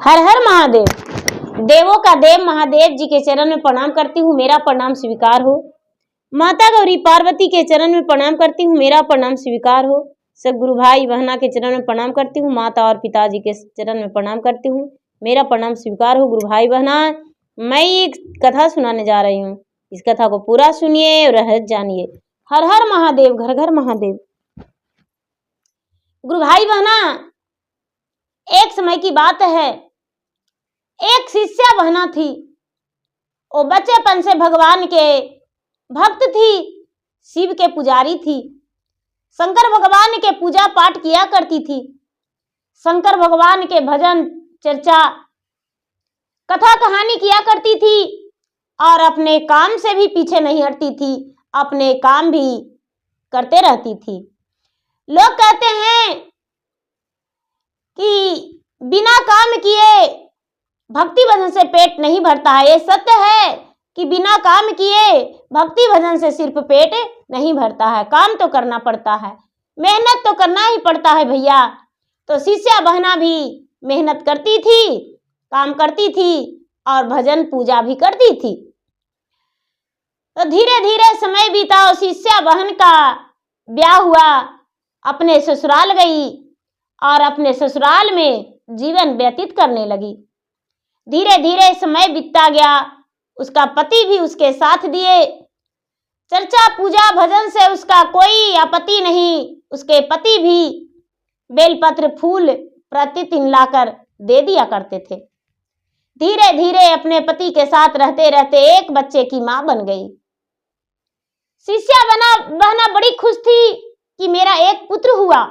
हर हर महादेव। देवों का देव महादेव जी के चरण में प्रणाम करती हूँ, मेरा प्रणाम स्वीकार हो। माता गौरी पार्वती के चरण में प्रणाम करती हूँ, मेरा प्रणाम स्वीकार हो। सब गुरु भाई बहना के चरण में प्रणाम करती हूँ, माता और पिताजी के चरण में प्रणाम करती हूँ, मेरा प्रणाम स्वीकार हो। गुरु भाई बहना, मैं एक कथा सुनाने जा रही हूँ, इस कथा को पूरा सुनिए और रहस्य जानिए। हर हर महादेव, घर घर महादेव। गुरु भाई बहना, एक समय की बात है, एक शिष्या बहना थी। वो बच्चेपन से भगवान के भक्त थी, शिव के पुजारी थी, शंकर भगवान के पूजा पाठ किया करती थी, शंकर भगवान के भजन चर्चा कथा कहानी किया करती थी और अपने काम से भी पीछे नहीं हटती थी, अपने काम भी करते रहती थी। लोग कहते हैं कि बिना काम किए भक्ति भजन से पेट नहीं भरता है। ये सत्य है कि बिना काम किए भक्ति भजन से सिर्फ पेट नहीं भरता है, काम तो करना पड़ता है, मेहनत तो करना ही पड़ता है भैया। तो शिष्या बहना भी मेहनत करती थी, काम करती थी और भजन पूजा भी करती थी। तो धीरे धीरे समय बीता और शिष्या बहन का ब्याह हुआ, अपने ससुराल गई और अपने ससुराल में जीवन व्यतीत करने लगी। धीरे धीरे समय बीतता गया, उसका पति भी उसके साथ दिए। चर्चा पूजा भजन से उसका कोई आपत्ति नहीं, उसके पति भी बेलपत्र फूल प्रतिदिन लाकर दे दिया करते थे। धीरे धीरे अपने पति के साथ रहते रहते एक बच्चे की मां बन गई। शिष्या बहना बड़ी खुश थी कि मेरा एक पुत्र हुआ।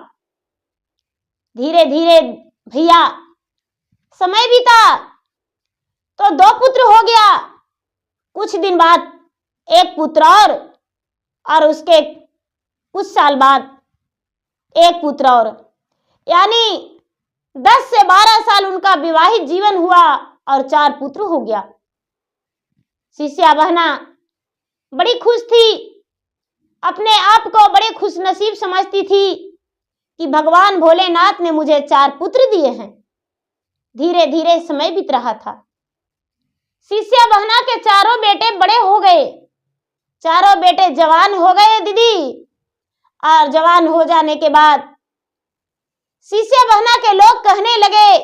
धीरे धीरे भैया समय बीता तो 2 पुत्र हो गया। कुछ दिन बाद एक पुत्र और उसके कुछ साल बाद एक पुत्र और, यानी 10 से 12 साल उनका विवाहित जीवन हुआ और 4 पुत्र हो गया। शिष्या बहना बड़ी खुश थी, अपने आप को बड़े खुशनसीब समझती थी कि भगवान भोलेनाथ ने मुझे 4 पुत्र दिए हैं। धीरे धीरे समय बीत रहा था। शिष्या बहना के चारों बेटे बड़े हो गए, चारों बेटे जवान हो गए दीदी। और जवान हो जाने के बाद शिष्या बहना के लोग कहने लगे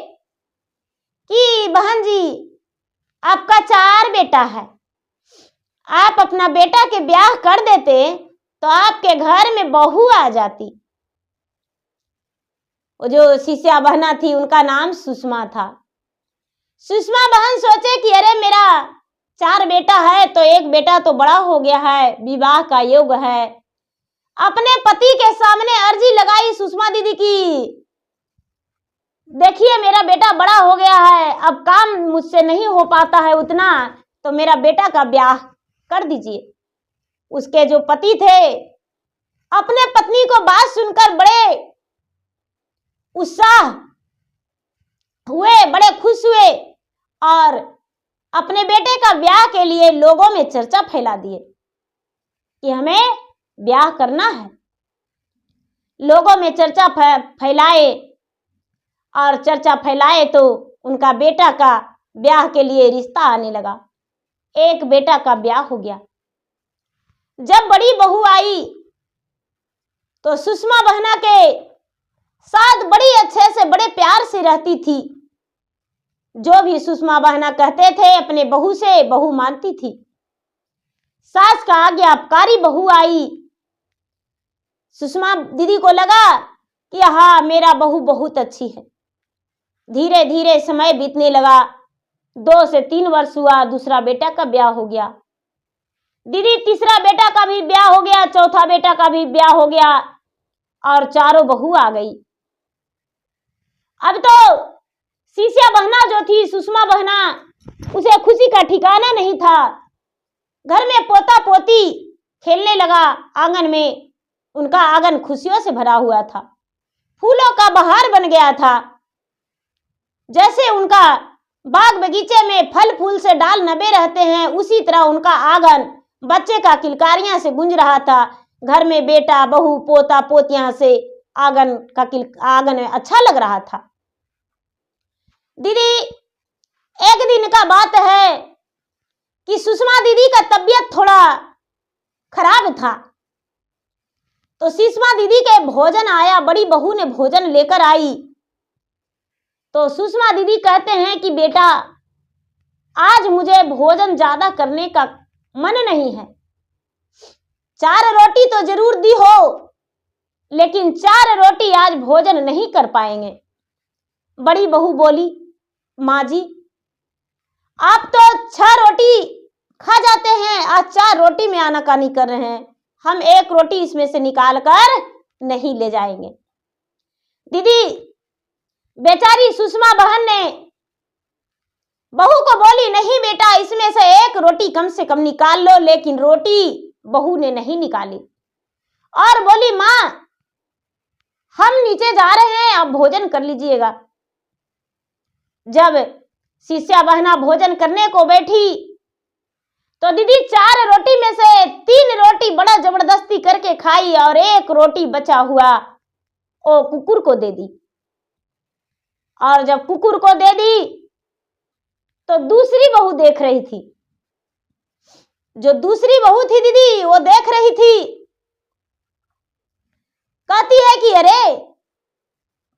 कि बहन जी, आपका 4 बेटा है, आप अपना बेटा के ब्याह कर देते तो आपके घर में बहू आ जाती। वो जो शिष्या बहना थी उनका नाम सुषमा था। सुषमा बहन सोचे कि अरे मेरा 4 बेटा है तो एक बेटा तो बड़ा हो गया है, विवाह का योग है। अपने पति के सामने अर्जी लगाई सुषमा दीदी की, देखिए मेरा बेटा बड़ा हो गया है, अब काम मुझसे नहीं हो पाता है उतना, तो मेरा बेटा का ब्याह कर दीजिए। उसके जो पति थे अपने पत्नी को बात सुनकर बड़े उत्साह हुए, बड़े खुश हुए और अपने बेटे का ब्याह के लिए लोगों में चर्चा फैला दिए कि हमें ब्याह करना है। लोगों में चर्चा फैलाए और चर्चा फैलाए तो उनका बेटा का ब्याह के लिए रिश्ता आने लगा। एक बेटा का ब्याह हो गया। जब बड़ी बहू आई तो सुषमा बहना के साथ बड़ी अच्छे से बड़े प्यार से रहती थी। जो भी सुषमा बहना कहते थे अपने बहू से बहू मानती थी। सास का आज्ञाकारी बहू आई। सुषमा दीदी को लगा कि हाँ मेरा बहू बहुत अच्छी है। धीरे धीरे समय बीतने लगा, 2 से 3 वर्ष हुआ, दूसरा बेटा का ब्याह हो गया। दीदी तीसरा बेटा का भी ब्याह हो गया, चौथा बेटा का भी ब्याह हो गया और 4 बहू आ गई। अब तो शिष्या बहना जो थी सुषमा बहना, उसे खुशी का ठिकाना नहीं था। घर में पोता पोती खेलने लगा, आंगन में उनका आंगन खुशियों से भरा हुआ था, फूलों का बहार बन गया था। जैसे उनका बाग बगीचे में फल फूल से डाल नबे रहते हैं, उसी तरह उनका आंगन बच्चे का किलकारियां से गूंज रहा था। घर में बेटा बहू पोता पोतियां से आंगन अच्छा लग रहा था। दीदी, एक दिन का बात है कि सुषमा दीदी का तबीयत थोड़ा खराब था, तो सुषमा दीदी के भोजन आया, बड़ी बहू ने भोजन लेकर आई। तो सुषमा दीदी कहते हैं कि बेटा, आज मुझे भोजन ज्यादा करने का मन नहीं है, 4 रोटी तो जरूर दी हो, लेकिन 4 रोटी आज भोजन नहीं कर पाएंगे। बड़ी बहू बोली, माँ जी, आप तो 6 रोटी खा जाते हैं, आज 4 रोटी में आनाकानी कर रहे हैं, हम 1 रोटी इसमें से निकाल कर नहीं ले जाएंगे। दीदी, बेचारी सुषमा बहन ने बहू को बोली, नहीं बेटा, इसमें से 1 रोटी कम से कम निकाल लो, लेकिन रोटी बहू ने नहीं निकाली और बोली, माँ, हम नीचे जा रहे हैं, आप भोजन कर लीजिएगा। जब शिष्या बहना भोजन करने को बैठी तो दीदी 4 रोटी में से 3 रोटी बड़ा जबरदस्ती करके खाई और 1 रोटी बचा हुआ वो कुकुर को दे दी। और जब कुकुर को दे दी तो दूसरी बहू देख रही थी। जो दूसरी बहू थी दीदी, वो देख रही थी, कहती है कि अरे,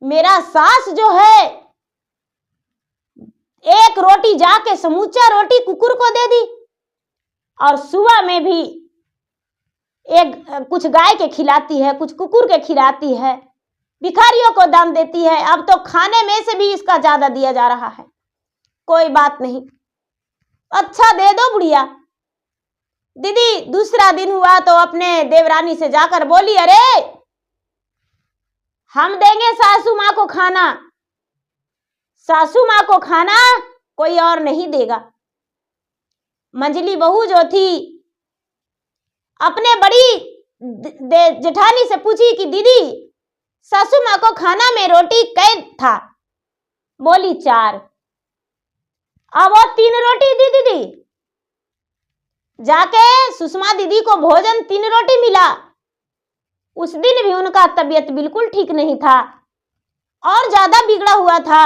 मेरा सास जो है 1 रोटी जाके समूचा रोटी कुकुर को दे दी और सुबह में भी कुछ गाय के खिलाती है, कुछ कुकुर के खिलाती है, भिखारियों को दान देती है, अब तो खाने में से भी इसका ज्यादा दिया जा रहा है। कोई बात नहीं, अच्छा दे दो बुढ़िया। दीदी, दूसरा दिन हुआ तो अपने देवरानी से जाकर बोली, अरे, हम देंगे सासू माँ को खाना, सासू माँ को खाना कोई और नहीं देगा। मंझली बहू जो थी अपने बड़ी जेठानी से पूछी कि दीदी, सासू माँ को खाना में रोटी कै था? बोली 4। अब वो 3 रोटी दी दीदी। जाके सुषमा दीदी को भोजन 3 रोटी मिला। उस दिन भी उनका तबीयत बिल्कुल ठीक नहीं था और ज्यादा बिगड़ा हुआ था।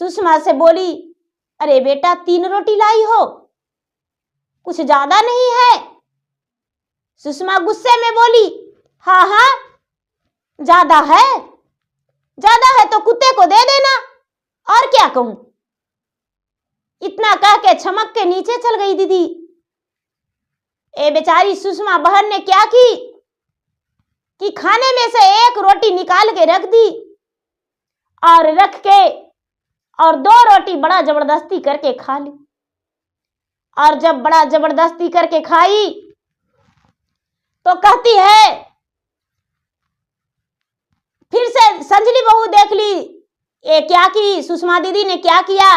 सुषमा से बोली, अरे बेटा, 3 रोटी लाई हो, कुछ ज्यादा नहीं है? सुषमा गुस्से में बोली, हाँ हाँ, ज्यादा है तो कुत्ते को दे देना, और क्या कहूं। इतना कह के छमक के नीचे चल गई दीदी। ए बेचारी सुषमा बहन ने क्या की कि खाने में से 1 रोटी निकाल के रख दी और रख के और 2 रोटी बड़ा जबरदस्ती करके खा ली। और जब बड़ा जबरदस्ती करके खाई तो कहती है, फिर से संजली बहू देख ली, ये क्या की सुषमा दीदी ने क्या किया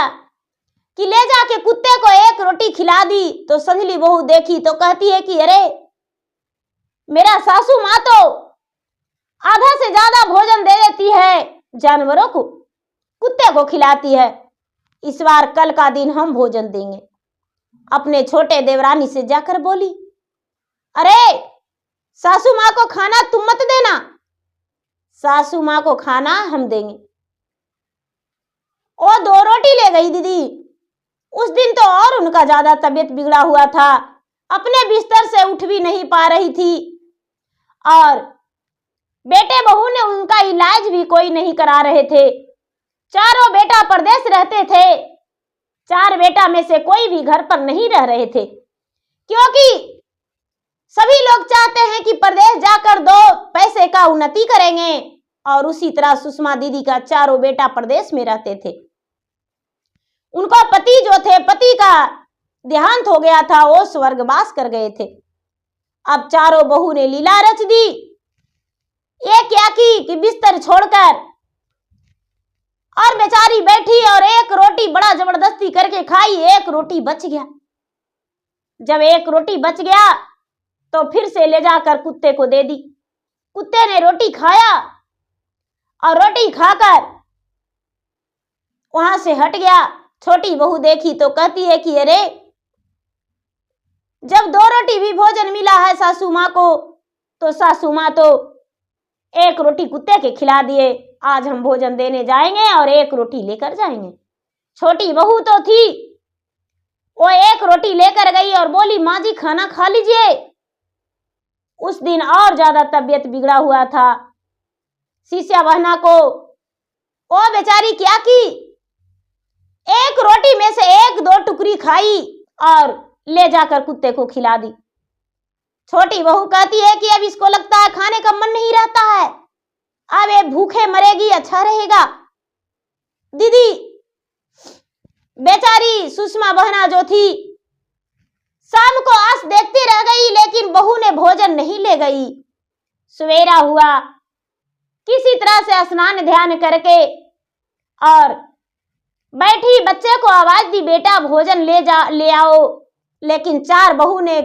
कि ले जाके कुत्ते को 1 रोटी खिला दी। तो संजली बहू देखी तो कहती है कि अरे, मेरा सासू माँ तो आधा से ज्यादा भोजन दे देती है जानवरों को, कुत्ते को खिलाती है, इस बार कल का दिन हम भोजन देंगे। अपने छोटे देवरानी से जाकर बोली, अरे, सासू माँ को खाना तुम मत देना, सासू माँ को खाना हम देंगे। वो 2 रोटी ले गई दीदी। उस दिन तो और उनका ज्यादा तबीयत बिगड़ा हुआ था, अपने बिस्तर से उठ भी नहीं पा रही थी और बेटे बहू ने उनका इलाज भी कोई नहीं करा रहे थे। चारों बेटा परदेश रहते थे, 4 बेटा में से कोई भी घर पर नहीं रह रहे थे, क्योंकि सभी लोग चाहते हैं कि परदेश जाकर 2 पैसे का उन्नति करेंगे। और उसी तरह सुषमा दीदी का 4 बेटा परदेश में रहते थे। उनका पति जो थे, पति का देहांत हो गया था, वो स्वर्गवास कर गए थे। अब 4 बहू ने लीला रच दी। ये क्या की कि बिस्तर छोड़कर और बेचारी बैठी और 1 रोटी बड़ा जबरदस्ती करके खाई, 1 रोटी बच गया। जब 1 रोटी बच गया तो फिर से ले जाकर कुत्ते को दे दी। कुत्ते ने रोटी खाया और रोटी खाकर वहां से हट गया। छोटी बहू देखी तो कहती है कि अरे, जब 2 रोटी भी भोजन मिला है सासू माँ को, तो सासू माँ तो 1 रोटी कुत्ते के खिला दिए आज हम भोजन देने जाएंगे और 1 रोटी लेकर जाएंगे। छोटी बहू तो थी, वो 1 रोटी लेकर गई और बोली, माँ जी खाना खा लीजिए। उस दिन और ज्यादा तबीयत बिगड़ा हुआ था। शिष्या बहना को वो बेचारी क्या की, 1 रोटी में से 1-2 टुकड़ी खाई और ले जाकर कुत्ते को खिला दी। छोटी बहू कहती है कि अब इसको लगता है खाने का मन नहीं रहता है, अब ये भूखे मरेगी, अच्छा रहेगा। दीदी बेचारी सुषमा बहना जो थी, शाम को आस देखती रह गई, लेकिन बहू ने भोजन नहीं ले गई। सवेरा हुआ, किसी तरह से स्नान ध्यान करके और बैठी, बच्चे को आवाज दी, बेटा भोजन ले आओ। लेकिन 4 बहू ने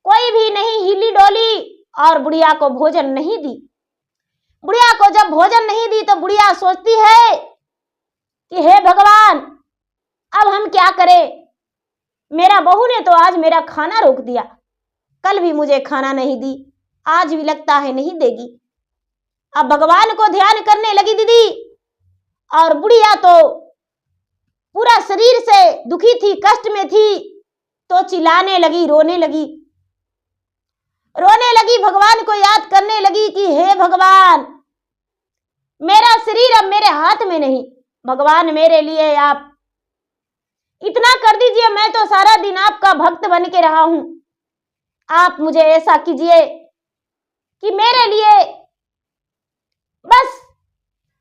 कोई भी नहीं हिली डोली और बुढ़िया को भोजन नहीं दी। बुढ़िया को जब भोजन नहीं दी तो बुढ़िया सोचती है कि हे भगवान, अब हम क्या करें, मेरा बहू ने तो आज मेरा खाना रोक दिया, कल भी मुझे खाना नहीं दी, आज भी लगता है नहीं देगी। अब भगवान को ध्यान करने लगी दीदी, और बुढ़िया तो पूरा शरीर से दुखी थी, कष्ट में थी, तो चिल्लाने लगी, रोने लगी, भगवान को याद करने लगी कि हे भगवान, मेरा शरीर अब मेरे हाथ में नहीं, भगवान मेरे लिए आप इतना कर दीजिए, मैं तो सारा दिन आपका भक्त बन के रहा हूं, आप मुझे ऐसा कीजिए कि मेरे लिए बस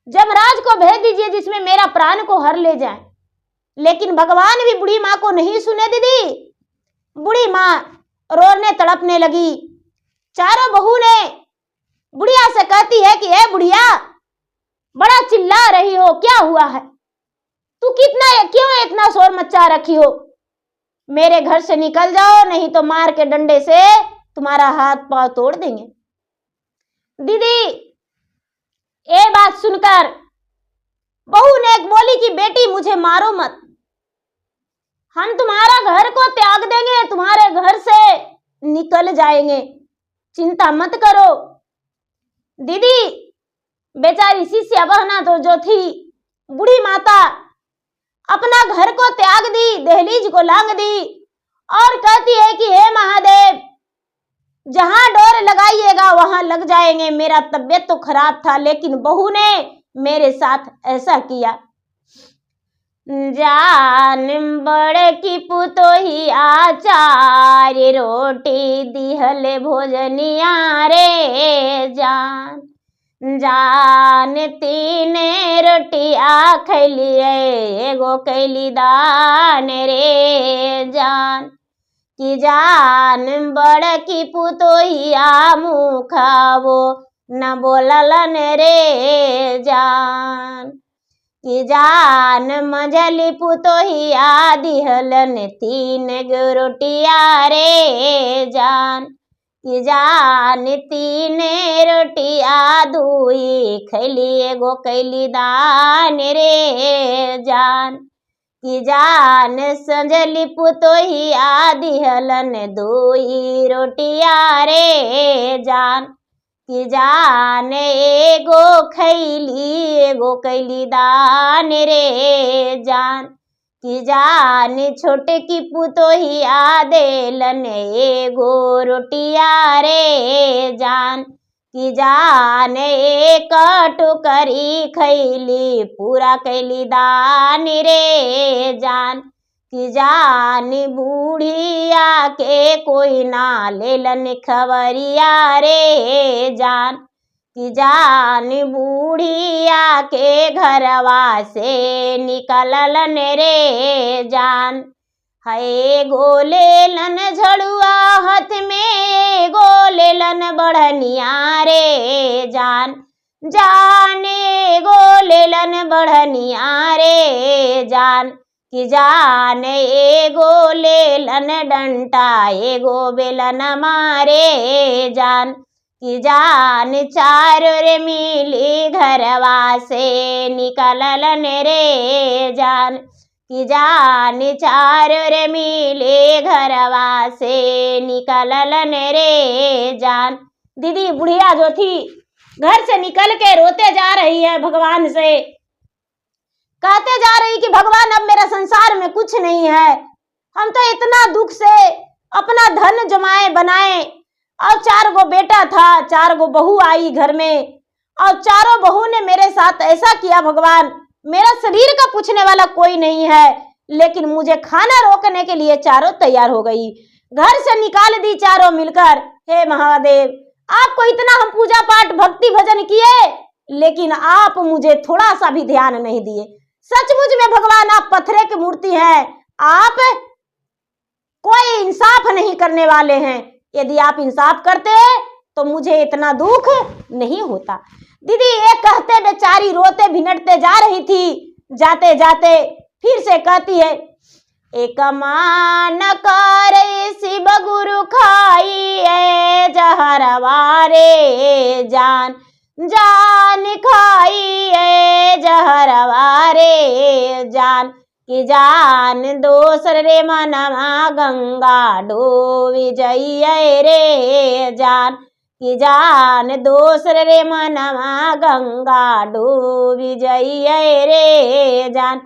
जमराज को भेज दीजिए जिसमें मेरा प्राण को हर ले जाए। लेकिन भगवान भी बूढ़ी माँ को नहीं सुने दीदी। बूढ़ी माँ रोने तड़पने लगी। चारों बहू ने बुढ़िया से कहती है कि ए बुढ़िया, बड़ा चिल्ला रही हो, क्या हुआ है, तू क्यों इतना शोर मचा रखी हो, मेरे घर से निकल जाओ, नहीं तो मार के डंडे से तुम्हारा हाथ पांव तोड़ देंगे। दीदी ये बात सुनकर बहू ने बोली कि बेटी मुझे मारो मत, हम तुम्हारा घर को त्याग देंगे, तुम्हारे घर से निकल जाएंगे, चिंता मत करो। दीदी बेचारी शिष्या बहना तो जो थी, बूढ़ी माता अपना घर को त्याग दी, दहलीज को लांग दी और कहती है कि हे महादेव, जहां डोर लगाइएगा वहां लग जाएंगे। मेरा तबीयत तो खराब था, लेकिन बहू ने मेरे साथ ऐसा किया। जान बड़ की पुतोही आचार्य, रोटी दिहल भोजनिया रे जान, जान 3 रोटिया खैलिए, एगो कैली दान रे जान, कि जान बड़ की पुतोहिया मुखावो न बोललन रे जान, कि जान मझली पुतोहिया दिहलन 3 गो रोटिया रे जान, कि जान 3 रोटिया दुई खैली, एगो कैली दान रे जान, कि जान संजली पुतोहिया दिहलन 2 रोटिया रे जान, कि जान एगो खैली, एगो कैली दान रे जान, कि जान छोटे की पुतोहिया देलन 1 रोटिया रे जान, कि जान 1 टोकरी खैली, पूरा कैली दान रे जान, कि जान बूढ़िया के कोई ना लेलन खबरिया रे जान, कि जान बूढ़िया के घरवा से निकललन रे जान, है गोलेलन झड़ुआ हाथ में, गोलेलन बढ़निया रे जान, जाने गोलेलन बढ़निया रे जान, कि जान एगो लेलन डंटा, एगो बेलन मारे जान, कि जान 4 रे मिली घरवा से निकललन रे जान, कि जान 4 रे मिले घरवा से निकललन रे जान। दीदी बुढ़िया जो थी घर से निकल के रोते जा रही है भगवान से, कहते जा रही कि भगवान अब मेरा संसार में कुछ नहीं है, हम तो इतना दुख से अपना धन जमाए बनाए और 4 गो बेटा था, 4 गो बहू आई घर में और चारों बहू ने मेरे साथ ऐसा किया भगवान, मेरा शरीर का पूछने वाला कोई नहीं है, लेकिन मुझे खाना रोकने के लिए चारों तैयार हो गई, घर से निकाल दी चारों मिलकर। हे महादेव, आपको इतना हम पूजा पाठ भक्ति भजन किए, लेकिन आप मुझे थोड़ा सा भी ध्यान नहीं दिए। सचमुच में भगवान आप पत्थरे की मूर्ति हैं, आप कोई इंसाफ नहीं करने वाले हैं। यदि आप इंसाफ करते तो मुझे इतना दुख नहीं होता। दीदी एक कहते बेचारी रोते भिनटते जा रही थी, जाते जाते फिर से कहती है, एक मान कर शिव गुरु खाई है जहरवारे जान, जान खाई है जहरवारे जान, कि जान दोसर रे मनमा गंगा डोबी जइए रे जान, कि जान दोसर रे मनमा गंगा डोबी जइए रे जान।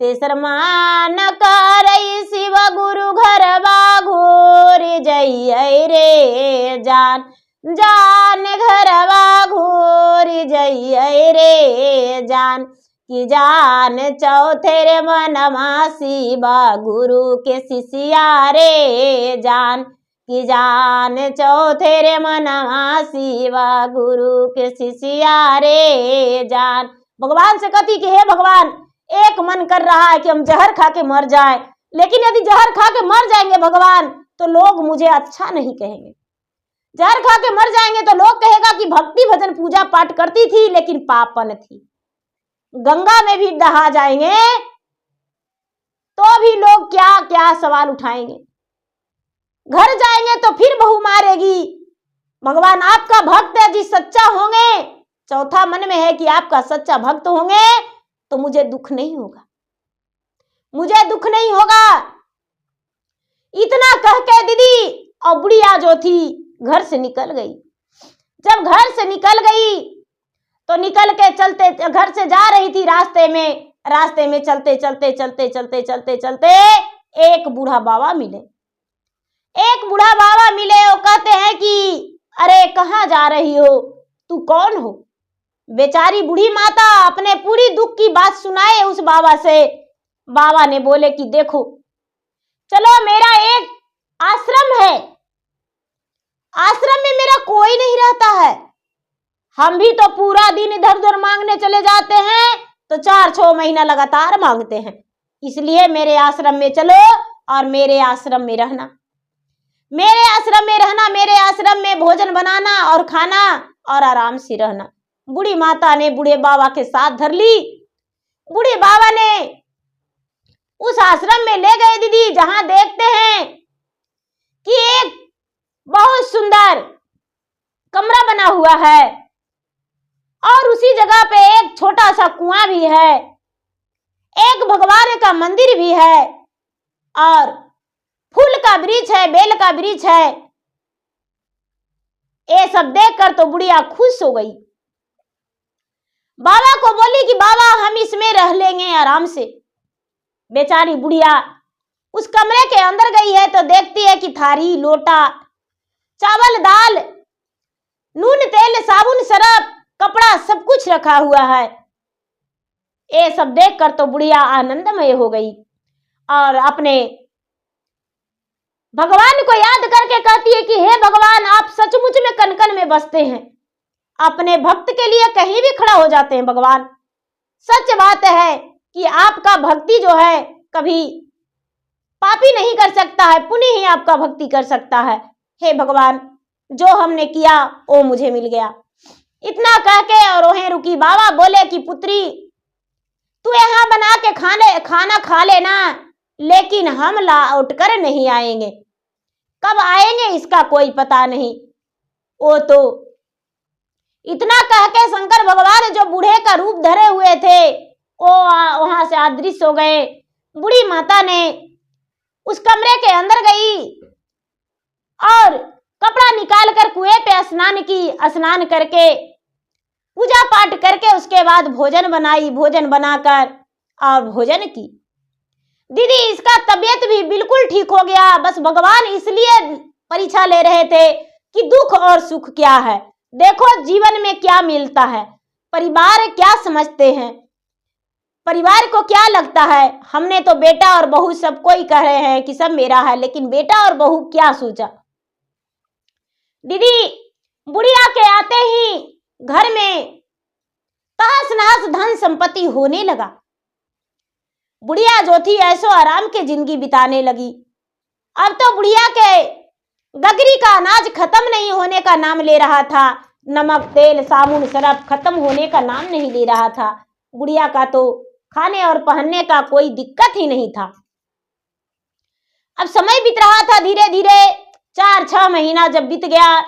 तेसर मान करई शिव गुरु घरवा घोर जइए रे जान, जान घरवा घोर जइए रे जान, कि जान चौथे रे मनमा शिवा गुरु के शिष्या रे जान, कि जान चौथे रे मनमा शिवा गुरु के शिष्या रे जान। भगवान से कहती कि हे भगवान, एक मन कर रहा है कि हम जहर खा के मर जाए, लेकिन यदि जहर खा के मर जाएंगे भगवान तो लोग मुझे अच्छा नहीं कहेंगे। जहर खा के मर जाएंगे तो लोग कहेगा कि भक्ति भजन पूजा पाठ करती थी लेकिन पापन थी। गंगा में भी दहा जाएंगे तो भी लोग क्या क्या सवाल उठाएंगे। घर जाएंगे तो फिर बहू मारेगी। भगवान आपका भक्त है जी, सच्चा होंगे, चौथा मन में है कि आपका सच्चा भक्त होंगे तो मुझे दुख नहीं होगा, मुझे दुख नहीं होगा। इतना कह के दीदी और बुढ़िया जो थी घर से निकल गई। जब घर से निकल गई तो निकल के चलते, घर से जा रही थी, रास्ते में चलते चलते चलते चलते चलते चलते एक बूढ़ा बाबा मिले। एक बूढ़ा बाबा मिले, वो कहते हैं कि अरे कहाँ जा रही हो, तू कौन हो। बेचारी बूढ़ी माता अपने पूरी दुख की बात सुनाए उस बाबा से। बाबा ने बोले कि देखो चलो, मेरा एक आश्रम है, आश्रम में मेरा कोई नहीं रहता है, हम भी तो पूरा दिन इधर उधर मांगने चले जाते हैं तो 4-6 महीना लगातार मांगते हैं, इसलिए मेरे आश्रम में चलो और मेरे आश्रम में रहना, मेरे आश्रम में रहना, मेरे आश्रम में भोजन बनाना और खाना और आराम से रहना। बूढ़ी माता ने बूढ़े बाबा के साथ धर ली। बूढ़े बाबा ने उस आश्रम में ले गए दीदी, जहां देखते हैं कि एक बहुत सुंदर कमरा बना हुआ है और उसी जगह पे एक छोटा सा कुआं भी है, एक भगवान का मंदिर भी है और फूल का वृक्ष है, बेल का वृक्ष है। ये सब देखकर तो बुढ़िया खुश हो गई। बाबा को बोली कि बाबा हम इसमें रह लेंगे आराम से। बेचारी बुढ़िया उस कमरे के अंदर गई है तो देखती है कि थारी, लोटा, चावल, दाल, नून, तेल, साबुन, सरफ, कपड़ा सब कुछ रखा हुआ है। ये सब देखकर तो बुढ़िया आनंदमय हो गई और अपने भगवान को याद करके कहती है कि हे भगवान, आप सचमुच में कन कन में बसते हैं, अपने भक्त के लिए कहीं भी खड़ा हो जाते हैं भगवान। सच बात है कि आपका भक्ति जो है कभी पापी नहीं कर सकता है, पुण्य ही आपका भक्ति कर सकता है। हे भगवान, जो हमने किया वो मुझे मिल गया। इतना कह के और वहीं रुकी। बाबा बोले कि पुत्री तू यहाँ बना के खाना खा लेना, लेकिन हम लौट कर नहीं आएंगे, कब आएंगे इसका कोई पता नहीं। वो तो इतना कह के शंकर भगवान जो बूढ़े का रूप धरे हुए थे वो वहां से अदृश्य हो गए। बूढ़ी माता ने उस कमरे के अंदर गई और कपड़ा निकाल कर कुएं पे स्नान की। स्नान करके पूजा पाठ करके उसके बाद भोजन बनाई, भोजन बनाकर और भोजन की। दीदी इसका तबीयत भी बिल्कुल ठीक हो गया। बस भगवान इसलिए परीक्षा ले रहे थे कि दुख और सुख क्या है, देखो जीवन में क्या मिलता है, परिवार क्या समझते हैं, परिवार को क्या लगता है। हमने तो बेटा और बहू सबको ही कह रहे हैं कि सब मेरा है, लेकिन बेटा और बहू क्या सोचा। दीदी बुढ़िया के आते ही घर में तहस नहस धन संपत्ति होने लगा। बुढ़िया जो थी ऐसो आराम के जिंदगी बिताने लगी। अब तो बुढ़िया के गगरी का अनाज खत्म नहीं होने का नाम ले रहा था, नमक तेल साबुन सरफ खत्म होने का नाम नहीं ले रहा था। बुढ़िया का तो खाने और पहनने का कोई दिक्कत ही नहीं था। अब समय बीत रहा था धीरे धीरे, 4-6 महीना जब बीत गया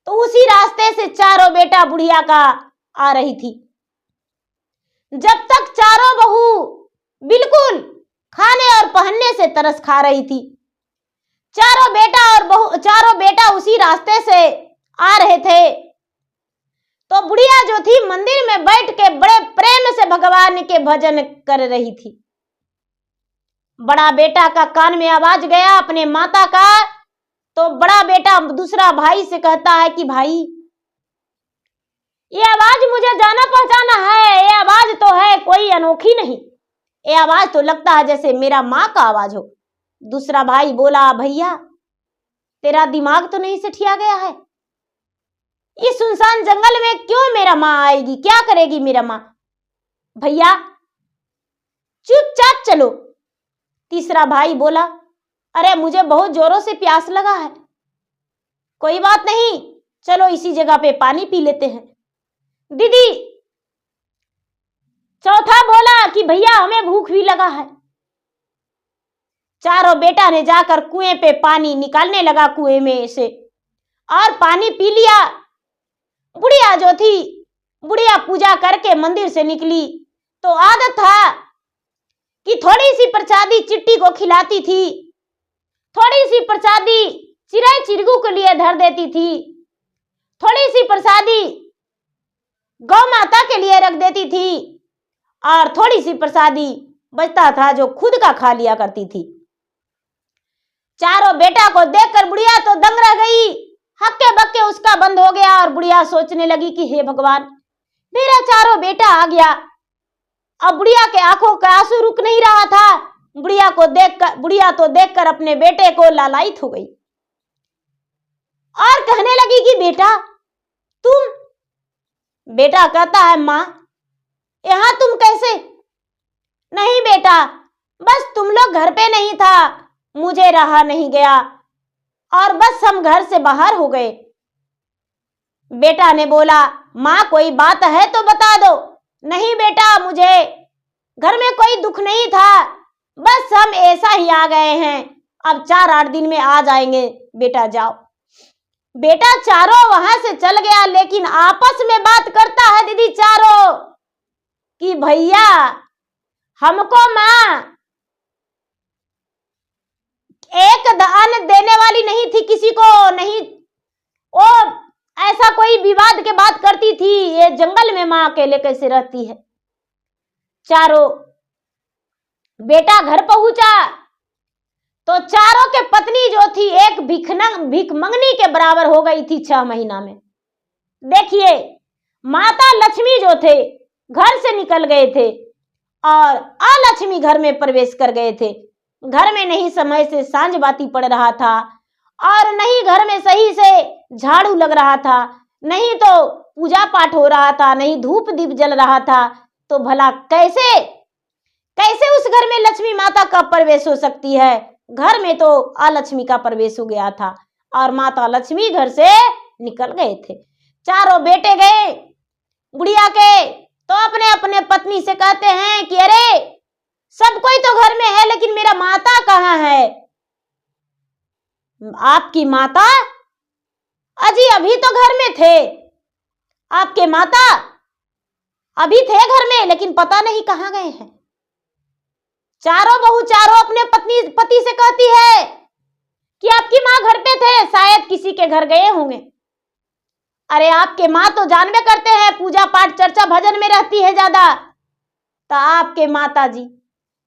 तो उसी रास्ते से चारों बेटा बुढ़िया का आ रही थी। जब तक चारों बहू बिल्कुल खाने और पहनने से तरस खा रही थी, चारों बेटा उसी रास्ते से आ रहे थे, तो बुढ़िया जो थी मंदिर में बैठ के बड़े प्रेम से भगवान के भजन कर रही थी। बड़ा बेटा का कान में आवाज गया अपने माता का, तो बड़ा बेटा दूसरा भाई से कहता है कि भाई ये आवाज मुझे जाना पहचाना है, ये आवाज तो है कोई अनोखी नहीं, ये आवाज तो लगता है जैसे मेरा माँ का आवाज हो। दूसरा भाई बोला भैया तेरा दिमाग तो नहीं सठिया गया है, इस सुनसान जंगल में क्यों मेरा माँ आएगी, क्या करेगी मेरा माँ, भैया चुपचाप चलो। तीसरा भाई बोला अरे मुझे बहुत जोरों से प्यास लगा है, कोई बात नहीं चलो इसी जगह पे पानी पी लेते हैं। दीदी चौथा बोला कि भैया हमें भूख भी लगा है। चारों बेटा ने जाकर कुएं पे पानी निकालने लगा कुएं में से और पानी पी लिया। बुढ़िया जो थी, बुढ़िया पूजा करके मंदिर से निकली तो आदत था कि थोड़ी सी प्रसादी चिट्टी को खिलाती थी, थोड़ी सी प्रसादी चिड़ै चिरगू के लिए धर देती थी, थोड़ी सी प्रसादी गौ माता के लिए रख देती थी और थोड़ी सी प्रसादी बचता था जो खुद का खा लिया करती थी। चारों बेटा को देखकर बुढ़िया तो दंग रह गई, हक्के बक्के उसका बंद हो गया और बुढ़िया सोचने लगी कि हे भगवान मेरा चारों बेटा आ गया। अब बुढ़िया के आंखों का आंसू रुक नहीं रहा था। बुढ़िया तो देखकर अपने बेटे को लालायित हो गई और कहने लगी कि बेटा तुम। बेटा कहता है माँ यहां तुम कैसे। नहीं बेटा बस तुम लोग घर पे नहीं था, मुझे रहा नहीं गया और बस हम घर से बाहर हो गए। बेटा ने बोला माँ कोई बात है तो बता दो। नहीं बेटा मुझे घर में कोई दुख नहीं था, बस हम ऐसा ही आ गए हैं, अब 4-8 दिन में आ जाएंगे, बेटा जाओ। बेटा चारों वहां से चल गया, लेकिन आपस में बात करता है दीदी चारों कि भैया हमको माँ एक दान देने वाली नहीं थी किसी को, नहीं वो ऐसा कोई विवाद के बात करती थी, ये जंगल में माँ अकेले कैसे रहती है। चारों बेटा घर पहुंचा तो चारों के पत्नी जो थी एक भीख मंगनी के बराबर हो गई थी 6 महीना में। देखिए माता लक्ष्मी जो थे घर से निकल गए थे और अलक्ष्मी घर में प्रवेश कर गए थे। घर में नहीं समय से सांझ बाती पड़ रहा था और नहीं घर में सही से झाड़ू लग रहा था, नहीं तो पूजा पाठ हो रहा था, नहीं धूप दीप जल रहा था, तो भला कैसे उस घर में लक्ष्मी माता का प्रवेश हो सकती है। घर में तो अलक्ष्मी का प्रवेश हो गया था और माता लक्ष्मी घर से निकल गए थे। चारों बेटे गए बुढ़िया के तो अपने अपने पत्नी से कहते हैं कि अरे सब कोई तो घर में है लेकिन मेरा माता कहाँ है। आपकी माता अजी अभी तो घर में थे, आपके माता अभी थे घर में लेकिन पता नहीं कहाँ गए हैं। चारों बहू चारों अपने पति से कहती है कि आपकी माँ घर पे थे, शायद किसी के घर गए होंगे। अरे आपके माँ तो जानबे करते हैं पूजा पाठ चर्चा भजन में रहती है ज्यादा। तो आपके माता जी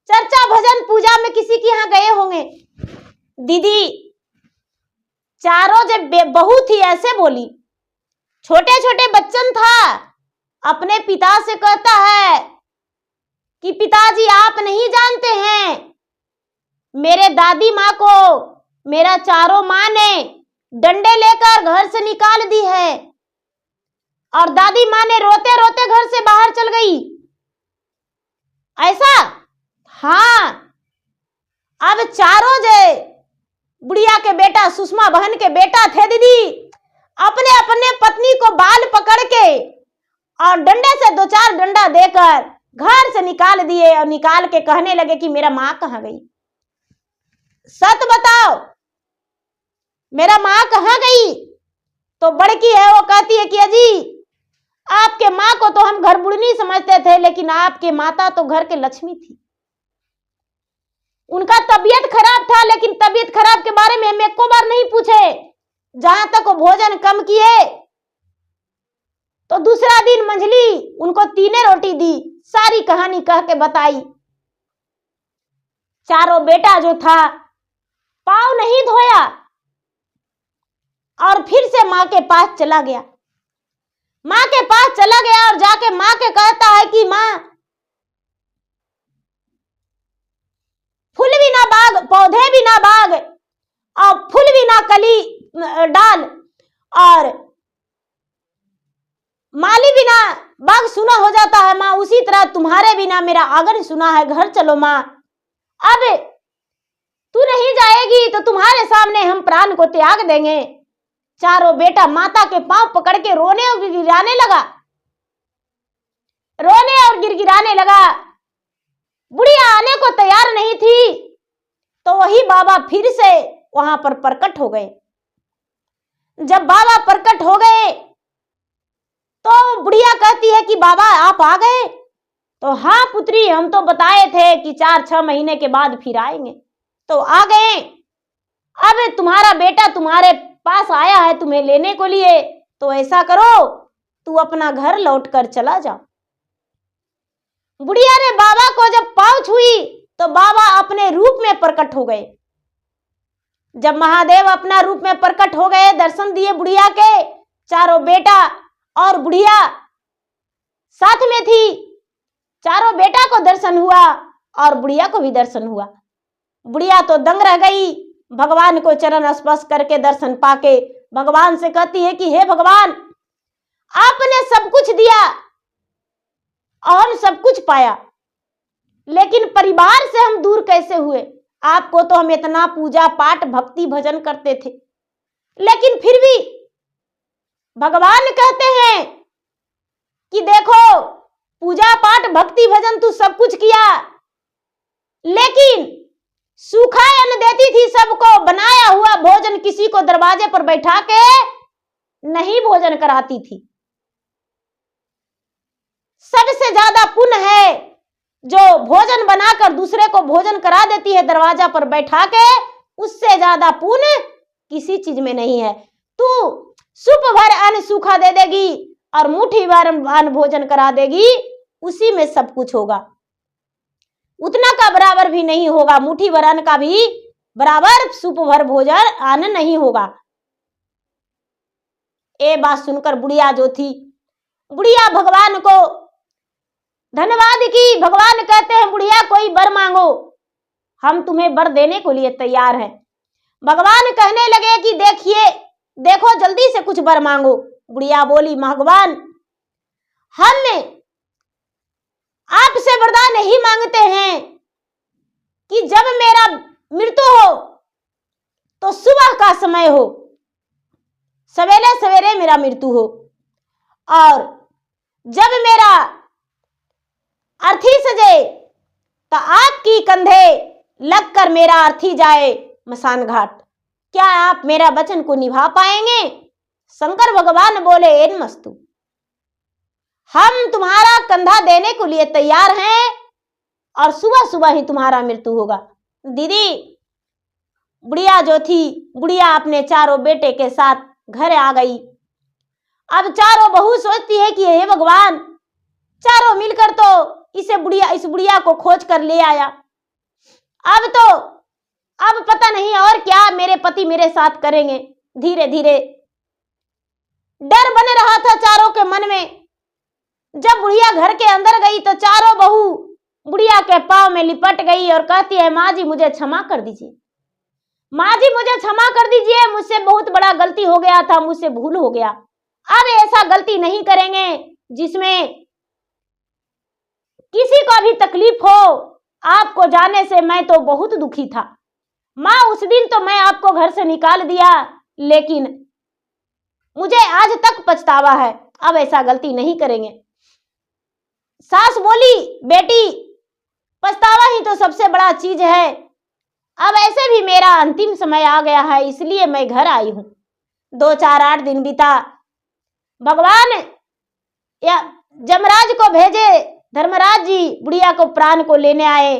चर्चा भजन पूजा में किसी के यहाँ गए होंगे। दीदी चारों जब बहू थी ऐसे बोली। छोटे छोटे बच्चन था, अपने पिता से कहता है कि पिताजी आप नहीं जानते हैं, मेरे दादी माँ को मेरा चारों माँ ने डंडे लेकर घर से निकाल दी है और दादी माँ ने रोते रोते घर से बाहर चल गई। ऐसा? हाँ। अब चारों जो बुढ़िया के बेटा सुषमा बहन के बेटा थे दीदी, अपने अपने पत्नी को बाल पकड़ के और डंडे से 2-4 डंडा देकर घर से निकाल दिए और निकाल के कहने लगे कि मेरा माँ कहाँ गई, सच बताओ मेरा माँ कहाँ गई। तो बड़की है वो कहती है कि अजी आपके माँ को तो हम घर बुढ़नी समझते थे, लेकिन आपके माता तो घर के लक्ष्मी थी। उनका तबीयत खराब था, लेकिन तबीयत खराब के बारे में हम एको बार नहीं पूछे। जहां तक वो भोजन कम किए तो दूसरा दिन मंझली उनको 3 रोटी दी, सारी कहानी कह के बताई। चारों बेटा जो था पाँव नहीं धोया और फिर से माँ के पास चला गया। माँ के पास चला गया और जाके माँ के कहता है कि माँ फूल भी ना बाग, पौधे भी ना बाग और फूल भी ना कली डाल और माली बिना बाग सुना हो जाता है माँ, उसी तरह तुम्हारे बिना मेरा आंगन सुना है। घर चलो माँ, अब तू नहीं जाएगी तो तुम्हारे सामने हम प्राण को त्याग देंगे। चारों बेटा माता के पांव पकड़ के रोने और गिड़गिड़ाने लगा, रोने और गिड़गिड़ाने लगा। बुढ़िया आने को तैयार नहीं थी तो वही बाबा फिर से वहां पर प्रकट हो गए। जब बाबा प्रकट हो गए तो बुढ़िया कहती है कि बाबा आप आ गए। तो हाँ पुत्री, हम तो बताए थे कि 4-6 महीने के बाद फिर आएंगे, तो आ गए। अब तुम्हारा बेटा तुम्हारे पास आया है तुम्हें लेने को लिए, तो ऐसा करो तू अपना घर लौट कर चला जा। बुढ़िया ने बाबा को जब पाँव छुई तो बाबा अपने रूप में प्रकट हो गए। जब महादेव अपना रूप में प्रकट हो गए, दर्शन दिए बुढ़िया के, चारों बेटा और बुढ़िया साथ में थी। चारों बेटा को दर्शन हुआ और बुढ़िया को भी दर्शन हुआ। बुढ़िया तो दंग रह गई, भगवान को चरण स्पर्श करके दर्शन पाके भगवान से कहती है कि हे भगवान, आपने सब कुछ दिया और सब कुछ पाया, लेकिन परिवार से हम दूर कैसे हुए। आपको तो हम इतना पूजा पाठ भक्ति भजन करते थे, लेकिन फिर भी भगवान कहते हैं कि देखो पूजा पाठ भक्ति भजन तू सब कुछ किया, लेकिन सूखा अन्न देती थी सबको, बनाया हुआ भोजन किसी को दरवाजे पर बैठा के नहीं भोजन कराती थी। सबसे ज्यादा पुण्य है जो भोजन बनाकर दूसरे को भोजन करा देती है दरवाजा पर बैठा के, उससे ज्यादा पुण्य किसी चीज में नहीं है। तू सुप भर अन्न सूखा दे देगी और मुट्ठी भर अन्न भोजन करा देगी, उसी में सब कुछ होगा। उतना का बराबर भी नहीं होगा, मुट्ठी भर अन्न का भी बराबर सुप भर भोजन अन्न नहीं होगा। ये बात सुनकर बुढ़िया जो थी, बुढ़िया भगवान को धन्यवाद की। भगवान कहते हैं बुढ़िया कोई वर मांगो, हम तुम्हें वर देने को लिए तैयार हैं। भगवान कहने लगे कि देखो जल्दी से कुछ वर मांगो। बुढ़िया बोली भगवान हम आपसे वरदान नहीं मांगते हैं कि जब मेरा मृत्यु हो तो सुबह का समय हो, सवेरे सवेरे मेरा मृत्यु हो, और जब मेरा अर्थी सजे तो आपकी कंधे लगकर मेरा अर्थी जाए मसान घाट। क्या आप मेरा वचन को निभा पाएंगे? शंकर भगवान बोले एन मस्तु, हम तुम्हारा कंधा देने को लिए तैयार हैं और सुबह सुबह ही तुम्हारा मृत्यु होगा। दीदी बुढ़िया जो थी, बुढ़िया अपने चारों बेटे के साथ घर आ गई अब चारों बहू सोचती है कि हे भगवान, चारों मिलकर तो इस बुढ़िया को खोज कर ले आया, अब पता नहीं और क्या मेरे पति मेरे साथ करेंगे। धीरे धीरे डर बने रहा था चारों के मन में। जब बुढ़िया घर के अंदर गई तो चारों बहू बुढ़िया के पांव में लिपट गई और कहती है, माँ जी मुझे क्षमा कर दीजिए, माँ जी मुझे क्षमा कर दीजिए, मुझसे बहुत बड़ा गलती हो गया था, मुझसे भूल हो गया, अब ऐसा गलती नहीं करेंगे जिसमें किसी को भी तकलीफ हो। आपको जाने से मैं तो बहुत दुखी था माँ, उस दिन तो मैं आपको घर से निकाल दिया, लेकिन मुझे आज तक पछतावा है, अब ऐसा गलती नहीं करेंगे। सास बोली, बेटी पछतावा ही तो सबसे बड़ा चीज है, अब ऐसे भी मेरा अंतिम समय आ गया है, इसलिए मैं घर आई हूं। 2 4 8 दिन बीता, भगवान या जमराज को भेजे, धर्मराज जी बुढ़िया को प्राण को लेने आए।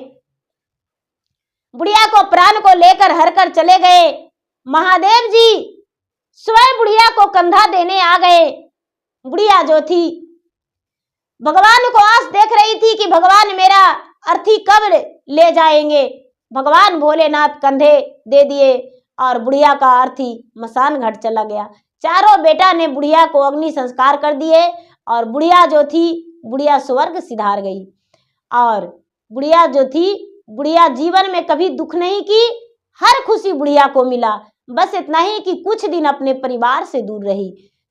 बुढ़िया को प्राण को लेकर हर कर चले गए। महादेव जी स्वयं बुढ़िया को कंधा देने आ गए। बुढ़िया जो थी भगवान को आस देख रही थी कि भगवान मेरा अर्थी कब ले जाएंगे। भगवान भोलेनाथ कंधे दे दिए और बुढ़िया का अर्थी मसान घाट चला गया। चारों बेटा ने बुढ़िया को अग्नि संस्कार कर दिए और बुढ़िया जो थी, बुढ़िया स्वर्ग सिधार गई। और बुढ़िया जो थी, बुढ़िया जीवन में कभी दुख नहीं की, हर खुशी बुढ़िया को मिला। बस इतना ही कि कुछ दिन अपने परिवार से दूर रही।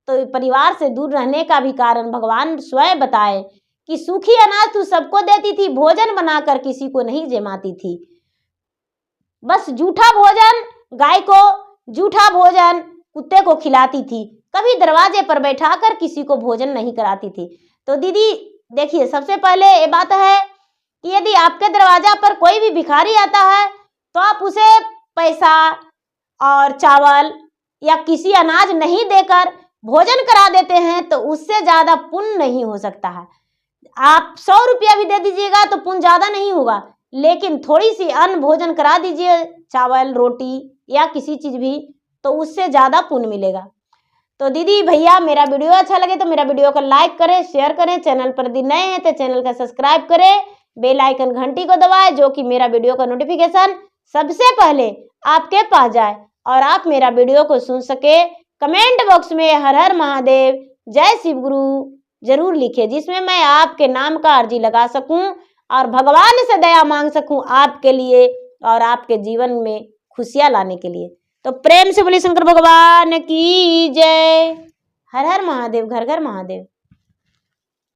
तो परिवार से दूर रहने का भी कारण भगवान स्वयं बताए कि सूखी अनाज तू सबको देती थी, भोजन बनाकर किसी को नहीं जमाती थी, बस जूठा भोजन गाय को, जूठा भोजन कुत्ते को खिलाती थी, कभी दरवाजे पर बैठाकर किसी को भोजन नहीं कराती थी। तो दीदी देखिए, सबसे पहले ये बात है कि यदि आपके दरवाजा पर कोई भी भिखारी आता है तो आप उसे पैसा और चावल या किसी अनाज नहीं देकर भोजन करा देते हैं तो उससे ज्यादा पुण्य नहीं हो सकता है। आप 100 रुपया भी दे दीजिएगा तो पुण्य ज्यादा नहीं होगा, लेकिन थोड़ी सी अन्न भोजन करा दीजिए, चावल रोटी या किसी चीज भी, तो उससे ज्यादा पुण्य मिलेगा। तो दीदी भैया मेरा वीडियो अच्छा लगे तो मेरा वीडियो को लाइक करें, शेयर करें, चैनल पर यदि नए हैं तो चैनल का सब्सक्राइब करें, बेल आइकन घंटी को दबाएं जो कि मेरा वीडियो का नोटिफिकेशन सबसे पहले आपके पास जाए और आप मेरा वीडियो को सुन सके। कमेंट बॉक्स में हर हर महादेव, जय शिव गुरु जरूर लिखे, जिसमें मैं आपके नाम का अर्जी लगा सकूं और भगवान से दया मांग सकूं आपके लिए और आपके जीवन में खुशियां लाने के लिए। तो प्रेम से बोलिए शंकर भगवान की जय। हर हर महादेव, घर घर महादेव।